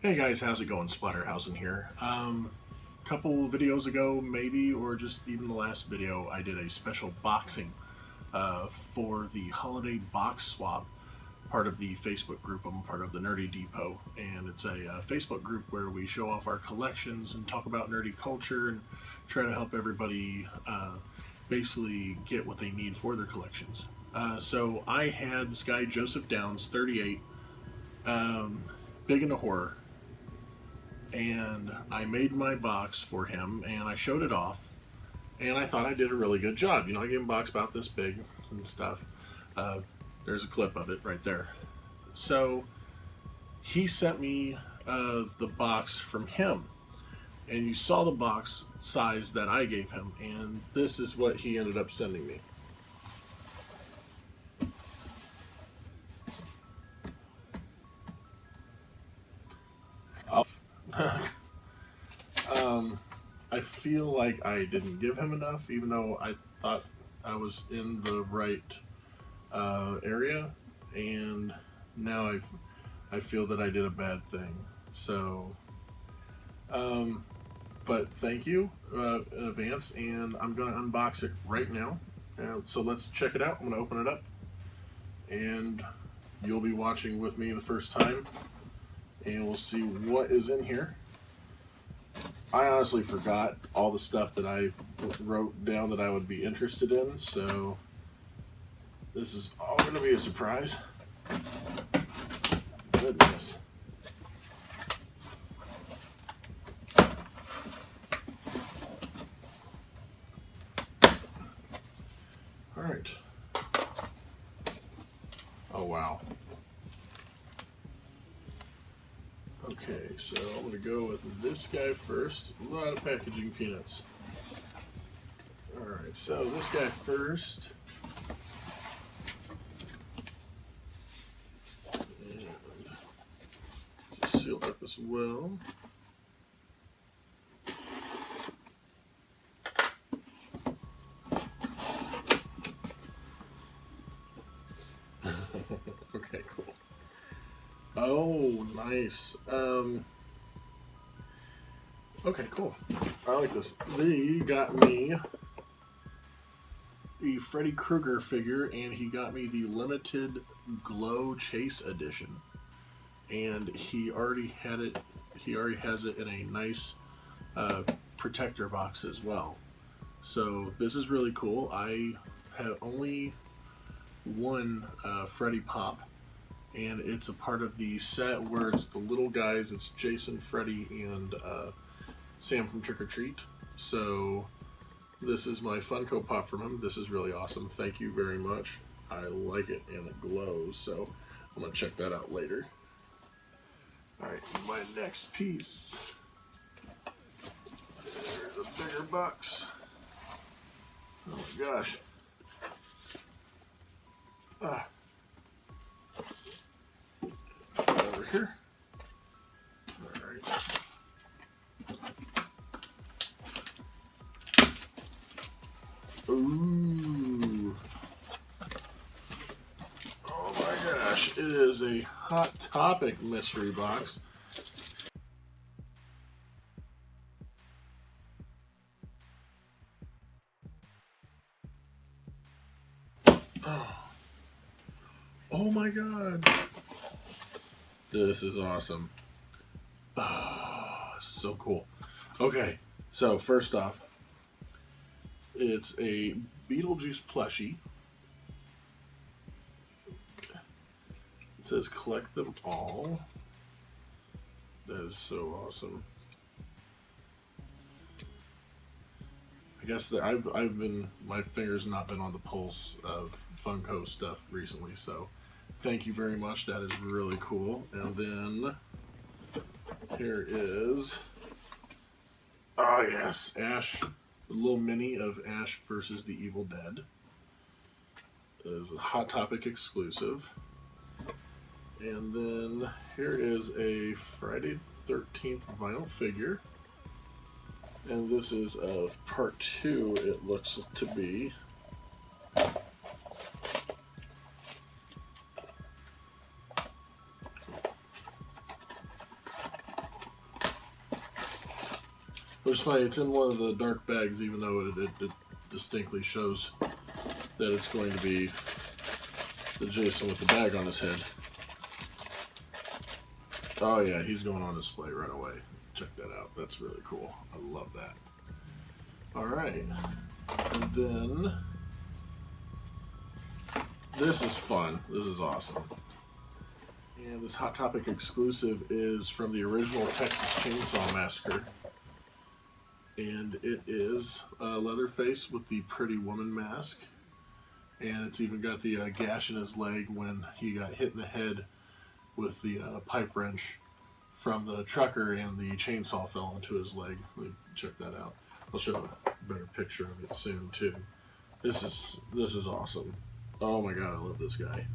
Hey guys, how's it going? Splatterhausen here. Couple videos ago, maybe, or just even the last video, I did a special boxing for the holiday box swap, part of the Facebook group. I'm part of the Nerdy Depot, and it's a Facebook group where we show off our collections and talk about nerdy culture and try to help everybody basically get what they need for their collections. So I had this guy, Joseph Downs, 38, big into horror. And I made my box for him and I showed it off, and I thought I did a really good job. You know, I gave him a box about this big and stuff. There's a clip of it right there. So he sent me the box from him, and you saw the box size that I gave him, and this is what he ended up sending me. I feel like I didn't give him enough, even though I thought I was in the right area, and now I feel that I did a bad thing. So, but thank you in advance, and I'm going to unbox it right now. So let's check it out. I'm going to open it up, and you'll be watching with me the first time, and we'll see what is in here. I honestly forgot all the stuff that I wrote down that I would be interested in, so this is all going to be a surprise. Goodness. All right. Oh, wow. Okay, so I'm going to go with this guy first. A lot of packaging peanuts. Alright, so this guy first. And it's sealed up as well. Okay, cool. Oh, nice. Okay, cool. I like this. They got me the Freddy Krueger figure, and he got me the limited Glow Chase edition. And he already had it. He already has it in a nice protector box as well. So this is really cool. I have only one Freddy Pop, and it's a part of the set where it's the little guys. It's Jason, Freddy, and Sam from Trick or Treat. So this is my Funko Pop from him. This is really awesome. Thank you very much. I like it, and it glows, so I'm going to check that out later. Alright, my next piece. There's a bigger box. Oh my gosh. Over here. Alright. Ooh. Oh my gosh, it is a Hot Topic mystery box. Oh my god. This is awesome. Oh, so cool. Okay, so first off, it's a Beetlejuice plushie. It says collect them all. That is so awesome. I guess that I've been, my finger's not been on the pulse of Funko stuff recently, so thank you very much. That is really cool. And then here is, oh yes, Ash, the little mini of Ash versus the Evil Dead. It is a Hot Topic exclusive. And then here is a Friday the 13th vinyl figure. And this is of part 2, it looks to be. Which is funny, it's in one of the dark bags, even though it distinctly shows that it's going to be the Jason with the bag on his head. Oh yeah, he's going on display right away. Check that out. That's really cool. I love that. Alright. And then this is fun. This is awesome. And this Hot Topic exclusive is from the original Texas Chainsaw Massacre. And it is Leatherface with the Pretty Woman mask. And it's even got the gash in his leg when he got hit in the head with the pipe wrench from the trucker, and the chainsaw fell into his leg. Let me check that out. I'll show a better picture of it soon too. This is awesome. Oh my god, I love this guy.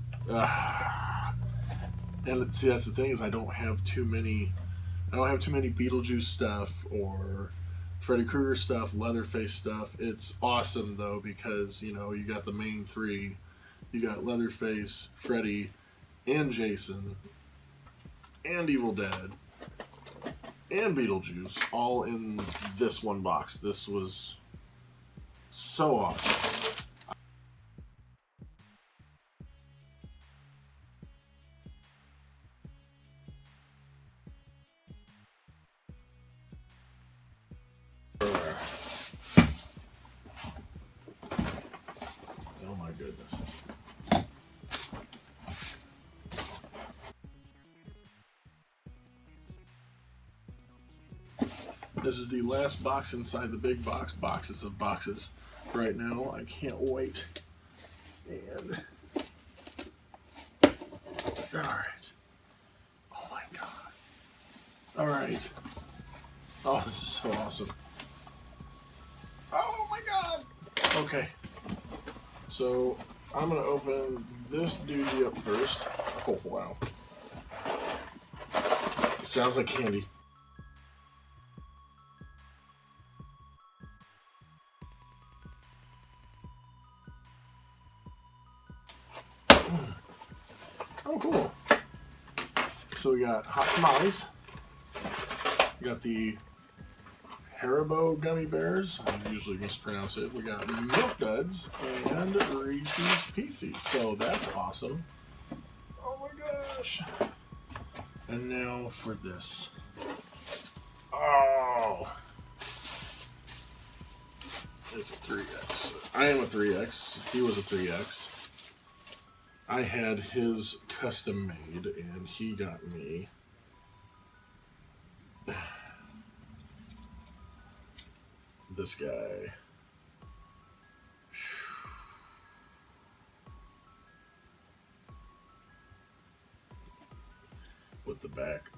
And see, that's the thing, is I don't have too many Beetlejuice stuff or Freddy Krueger stuff, Leatherface stuff. It's awesome though, because you know, you got the main three. You got Leatherface, Freddy, and Jason, and Evil Dead, and Beetlejuice, all in this one box. This was so awesome. Oh my goodness. This is the last box inside the big box. Boxes of boxes right now. I can't wait. And alright. Oh my god. Alright. Oh, this is so awesome. Oh my god! Okay. So I'm gonna open this doozy up first. Oh wow. It sounds like candy. Oh, cool. So we got hot tamales. We got the Haribo gummy bears. I usually mispronounce it. We got Milk Duds and Reese's Pieces. So that's awesome. Oh my gosh. And now for this. Oh. It's a 3X. I am a 3X. He was a 3X. I had his custom made, and he got me this guy. With the back.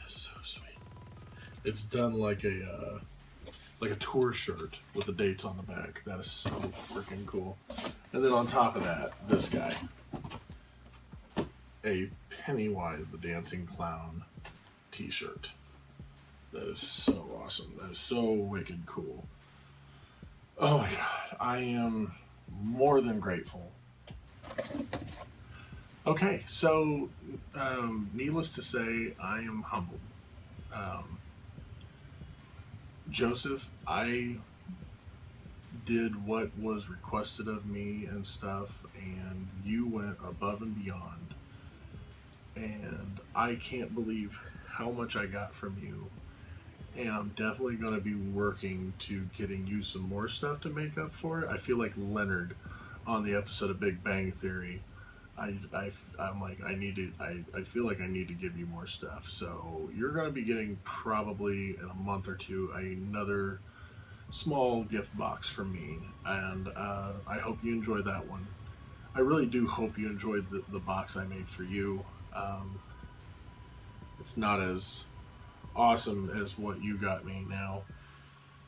So sweet. It's done like a tour shirt with the dates on the back. That is so freaking cool. And then on top of that, this guy. A Pennywise the Dancing Clown t-shirt. That is so awesome. That is so wicked cool. Oh my god. I am more than grateful. Okay, so needless to say, I am humbled. Joseph, I did what was requested of me and stuff, and you went above and beyond. And I can't believe how much I got from you. And I'm definitely going to be working to getting you some more stuff to make up for it. I feel like Leonard on the episode of Big Bang Theory. I'm like, I feel like I need to give you more stuff. So you're going to be getting, probably in a month or two, another small gift box from me. And I hope you enjoy that one. I really do hope you enjoyed the box I made for you. It's not as awesome as what you got me now.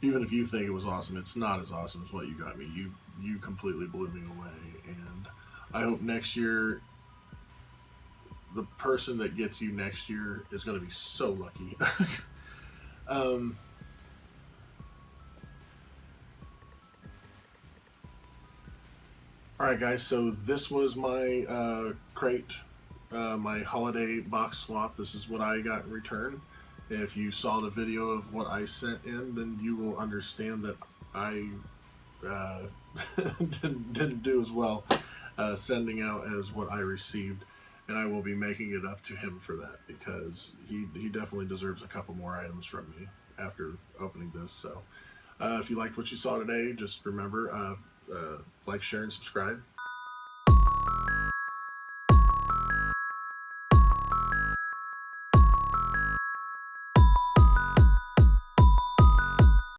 Even if you think it was awesome, it's not as awesome as what you got me. You completely blew me away. And I hope next year, the person that gets you next year is going to be so lucky. Alright guys, so this was my crate, my holiday box swap. This is what I got in return. If you saw the video of what I sent in, then you will understand that I uh, didn't do as well sending out as what I received, and I will be making it up to him for that, because he definitely deserves a couple more items from me after opening this. So if you liked what you saw today, just remember, like, share, and subscribe.